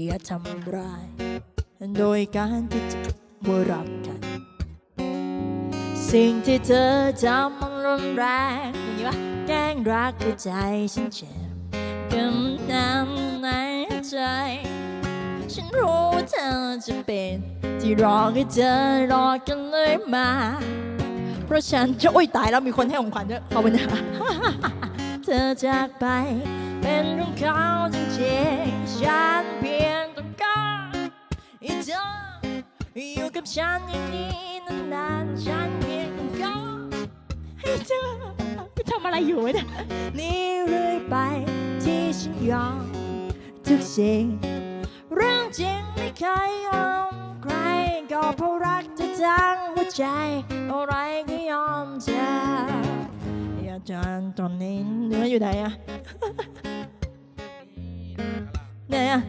อย่าทำร้ายโดยการที่จะบ่รักกันสิ่งที่เธอทำมันรุนแรงอย่างนี้วะแกล้งรักหัวใจฉันเจ็บกันน้ำในใจฉันรู้เธอจะเป็นที่รอให้เธอรอกันเลยมาเพราะฉันจะโอ๊ยตายแล้วมีคนให้ของขวัญด้วยขอบคุณนะ เธอจากไปเป็นเรื่องเขาจริงๆฉันเพียงต้องการให้เธออยู่กับฉันอย่างนี้นานๆฉันเพียงต้องการให้เธอไปทำอะไรอยู่เนี่ยนี่เรื่อยไปที่ฉันยอมทุกสิ่งเรื่องจริงไม่เคยยอมใครก็เพราะรักเธอทั้งหัวใจอะไรก็ยอมเธออาจารย์ตอนนี้เนื้ออยู่ไหนอะไหนอะ